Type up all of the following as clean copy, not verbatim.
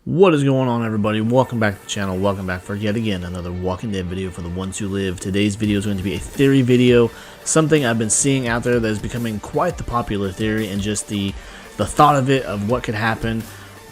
What is going on, everybody? Welcome back to the channel. Welcome back for yet again another Walking Dead video for the ones who live. Today's video is going to be a theory video, something I've been seeing out there that is becoming quite the popular theory, and just the thought of it, of what could happen,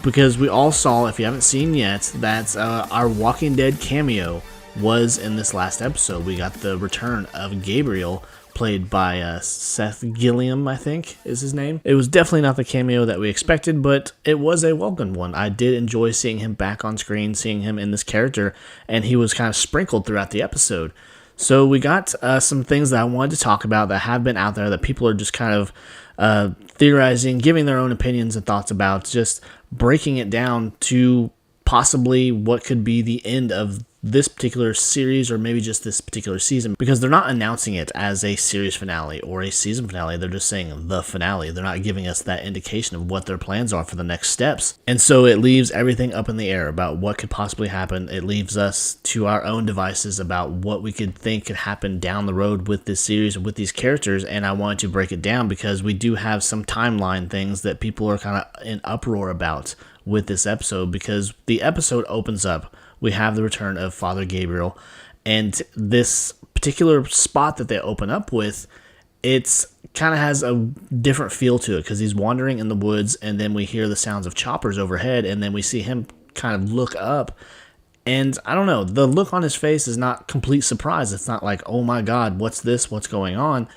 because we all saw, if you haven't seen yet, that our Walking Dead cameo was in this last episode. We got the return of Gabriel, played by Seth Gilliam, I think is his name. It was definitely not the cameo that we expected, but it was a welcomed one. I did enjoy seeing him back on screen, seeing him in this character, and he was kind of sprinkled throughout the episode. So we got some things that I wanted to talk about that have been out there that people are just kind of theorizing, giving their own opinions and thoughts about, just breaking it down to possibly what could be the end of this particular series, or maybe just this particular season, because they're not announcing it as a series finale or a season finale. They're just saying the finale. They're not giving us that indication of what their plans are for the next steps. And so it leaves everything up in the air about what could possibly happen. It leaves us to our own devices about what we could think could happen down the road with this series and with these characters. And I wanted to break it down because we do have some timeline things that people are kind of in uproar about with this episode, because the episode opens up, we have the return of Father Gabriel, and this particular spot that they open up with, it's kind of has a different feel to it, because he's wandering in the woods, and then we hear the sounds of choppers overhead, and then we see him kind of look up, and I don't know, the look on his face is not complete surprise. It's not like, oh my god, what's this, what's going on?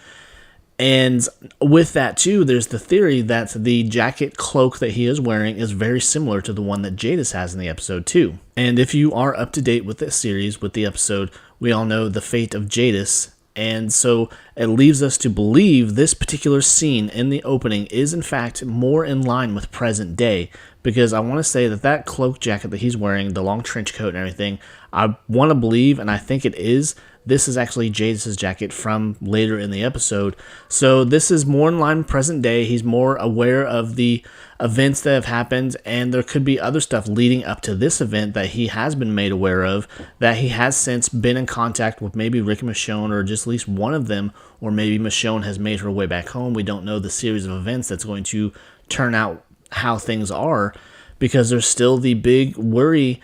And with that too, there's the theory that the jacket cloak that he is wearing is very similar to the one that Jadis has in the episode too. And if you are up to date with this series, with the episode, we all know the fate of Jadis. And so it leaves us to believe this particular scene in the opening is in fact more in line with present day. Because I want to say that that cloak jacket that he's wearing, the long trench coat and everything, I want to believe, and I think it is, this is actually Jadis' jacket from later in the episode. So this is more in line with present day. He's more aware of the events that have happened, and there could be other stuff leading up to this event that he has been made aware of, that he has since been in contact with maybe Rick and Michonne, or just at least one of them, or maybe Michonne has made her way back home. We don't know the series of events that's going to turn out how things are, because there's still the big worry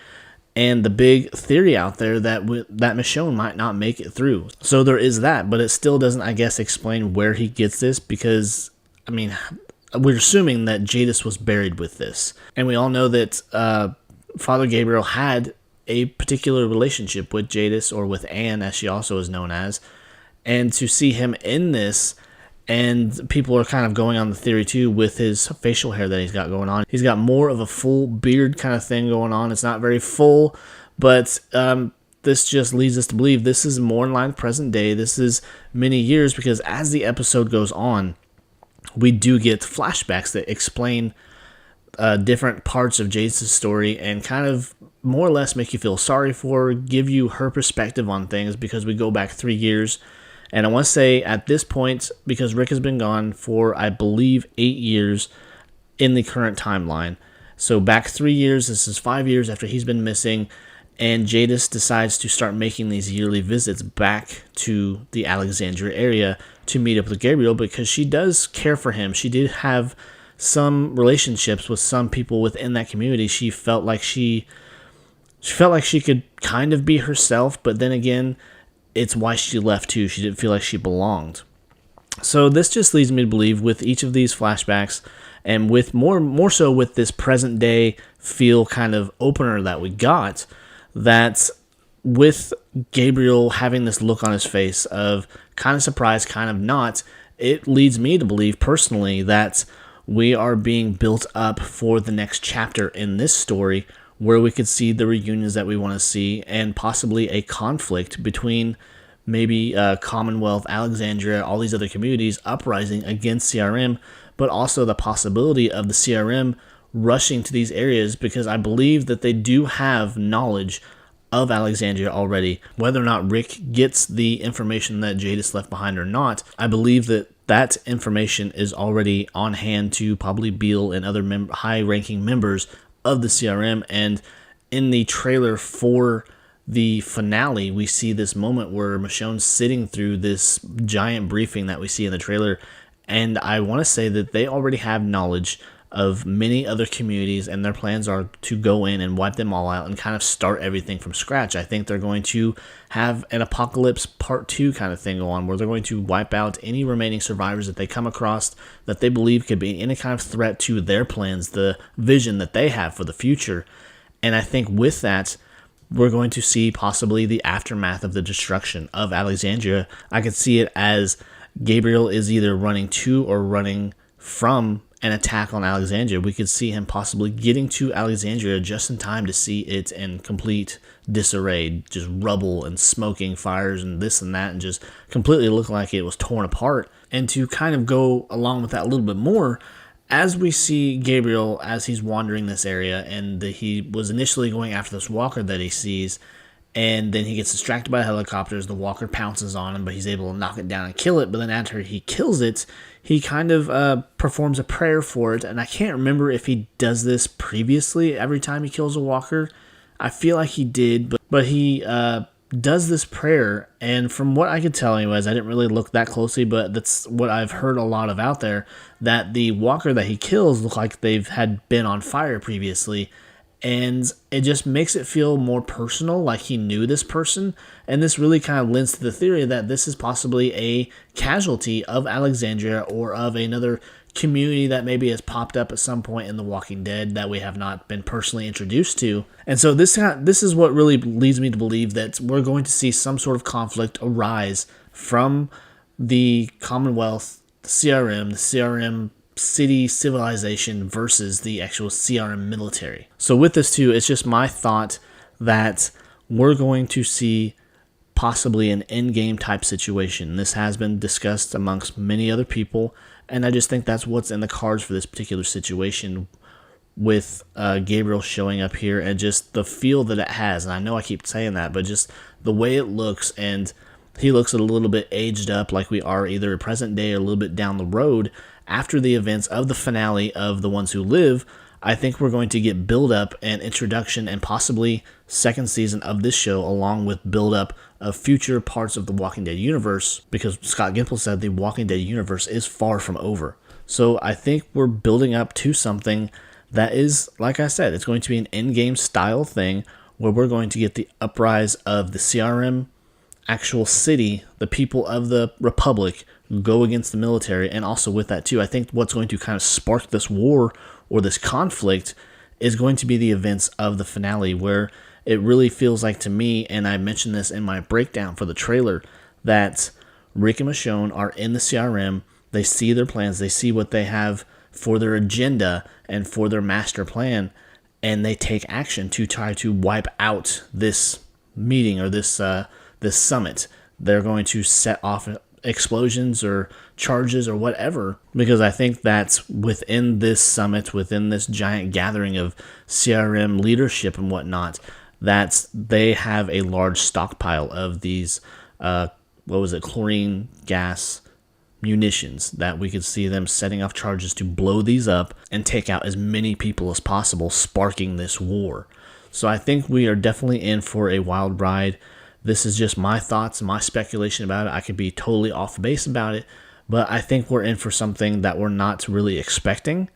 and the big theory out there that Michonne might not make it through. So there is that, but it still doesn't, I guess, explain where he gets this, because, I mean, we're assuming that Jadis was buried with this. And we all know that Father Gabriel had a particular relationship with Jadis, or with Anne, as she also is known as. And to see him in this, and people are kind of going on the theory too with his facial hair that he's got going on. He's got more of a full beard kind of thing going on. It's not very full, but this just leads us to believe this is more in line with present day. This is many years, because as the episode goes on, we do get flashbacks that explain different parts of Jadis' story, and kind of more or less make you feel sorry for her, give you her perspective on things, because we go back 3 years. And I want to say at this point, because Rick has been gone for, I believe, 8 years in the current timeline. So back 3 years, this is 5 years after he's been missing, and Jadis decides to start making these yearly visits back to the Alexandria area to meet up with Gabriel, because she does care for him. She did have some relationships with some people within that community. She felt like she could kind of be herself, but then again, it's why she left too. She didn't feel like she belonged. So this just leads me to believe, with each of these flashbacks, and with more so with this present day feel kind of opener that we got, that with Gabriel having this look on his face of kind of surprised, kind of not, it leads me to believe personally that we are being built up for the next chapter in this story, where we could see the reunions that we want to see, and possibly a conflict between maybe Commonwealth, Alexandria, all these other communities uprising against CRM, but also the possibility of the CRM rushing to these areas, because I believe that they do have knowledge of Alexandria already. Whether or not Rick gets the information that Jadis left behind or not, I believe that that information is already on hand to probably Beale and other high-ranking members of the CRM. And in the trailer for the finale, we see this moment where Michonne's sitting through this giant briefing that we see in the trailer, and I want to say that they already have knowledge of many other communities, and their plans are to go in and wipe them all out and kind of start everything from scratch. I think they're going to have an apocalypse part 2 kind of thing go on, where they're going to wipe out any remaining survivors that they come across that they believe could be any kind of threat to their plans, the vision that they have for the future. And I think with that, we're going to see possibly the aftermath of the destruction of Alexandria. I could see it as Gabriel is either running to or running from an attack on Alexandria. We could see him possibly getting to Alexandria just in time to see it in complete disarray, just rubble and smoking fires and this and that, and just completely look like it was torn apart. And to kind of go along with that a little bit more, as we see Gabriel as he's wandering this area, and he was initially going after this walker that he sees, and then he gets distracted by helicopters. The walker pounces on him, but he's able to knock it down and kill it. But then after he kills it, he kind of performs a prayer for it. And I can't remember if he does this previously every time he kills a walker. I feel like he did, but he does this prayer. And from what I could tell anyways, I didn't really look that closely, but that's what I've heard a lot of out there, that the walker that he kills look like they've had been on fire previously. And it just makes it feel more personal, like he knew this person. And this really kind of lends to the theory that this is possibly a casualty of Alexandria or of another community that maybe has popped up at some point in The Walking Dead that we have not been personally introduced to. And so this is what really leads me to believe that we're going to see some sort of conflict arise from the Commonwealth, the CRM city civilization versus the actual CRM military. So with this too, it's just my thought that we're going to see possibly an endgame type situation. This has been discussed amongst many other people, and I just think that's what's in the cards for this particular situation with Gabriel showing up here, and just the feel that it has. And I know I keep saying that, but just the way it looks, and he looks a little bit aged up, like we are either present day or a little bit down the road after the events of the finale of The Ones Who Live. I think we're going to get build-up and introduction and possibly second season of this show, along with build-up of future parts of the Walking Dead universe, because Scott Gimple said the Walking Dead universe is far from over. So I think we're building up to something that is, like I said, it's going to be an endgame style thing where we're going to get the uprise of the CRM actual city, the people of the Republic, go against the military. And also with that too, I think what's going to kind of spark this war or this conflict is going to be the events of the finale, where it really feels like to me, and I mentioned this in my breakdown for the trailer, that Rick and Michonne are in the CRM. They see their plans, they see what they have for their agenda and for their master plan, and they take action to try to wipe out this meeting or this summit. They're going to set off explosions or charges or whatever, because I think that's within this summit, within this giant gathering of CRM leadership and whatnot, that they have a large stockpile of these chlorine gas munitions, that we could see them setting off charges to blow these up and take out as many people as possible, sparking this war. So I think we are definitely in for a wild ride. This is just my thoughts, my speculation about it. I could be totally off base about it, but I think we're in for something that we're not really expecting.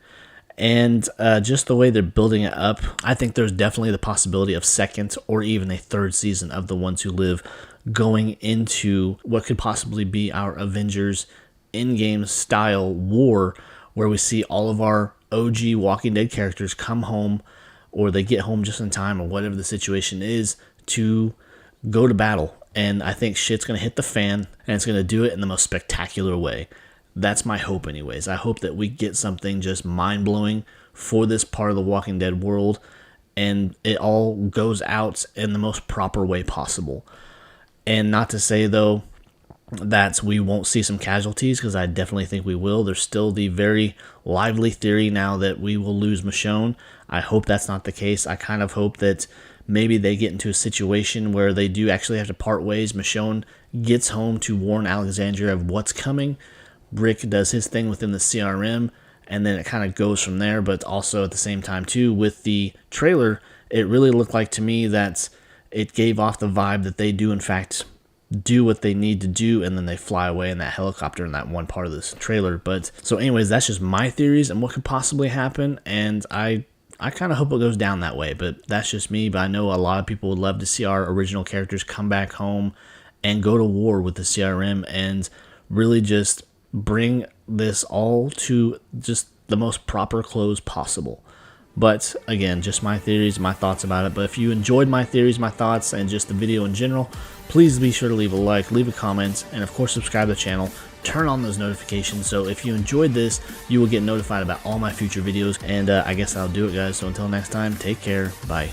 And just the way they're building it up, I think there's definitely the possibility of second or even a third season of The Ones Who Live, going into what could possibly be our Avengers in-game style war, where we see all of our OG Walking Dead characters come home, or they get home just in time, or whatever the situation is, to go to battle. And I think shit's going to hit the fan, and it's going to do it in the most spectacular way. That's my hope anyways. I hope that we get something just mind-blowing for this part of the Walking Dead world, and it all goes out in the most proper way possible. And not to say, though, that we won't see some casualties, because I definitely think we will. There's still the very lively theory now that we will lose Michonne. I hope that's not the case. I kind of hope that maybe they get into a situation where they do actually have to part ways. Michonne gets home to warn Alexandria of what's coming. Rick does his thing within the CRM, and then it kind of goes from there. But also at the same time too, with the trailer, it really looked like to me that it gave off the vibe that they do in fact do what they need to do, and then they fly away in that helicopter in that one part of this trailer. But so anyways, that's just my theories and what could possibly happen, and I kind of hope it goes down that way, but that's just me. But I know a lot of people would love to see our original characters come back home and go to war with the CRM and really just bring this all to just the most proper close possible. But again, just my theories, my thoughts about it. But if you enjoyed my theories, my thoughts, and just the video in general, please be sure to leave a like, leave a comment, and of course subscribe to the channel. Turn on those notifications so if you enjoyed this, you will get notified about all my future videos. And I guess that'll do it, guys. So until next time, take care. Bye.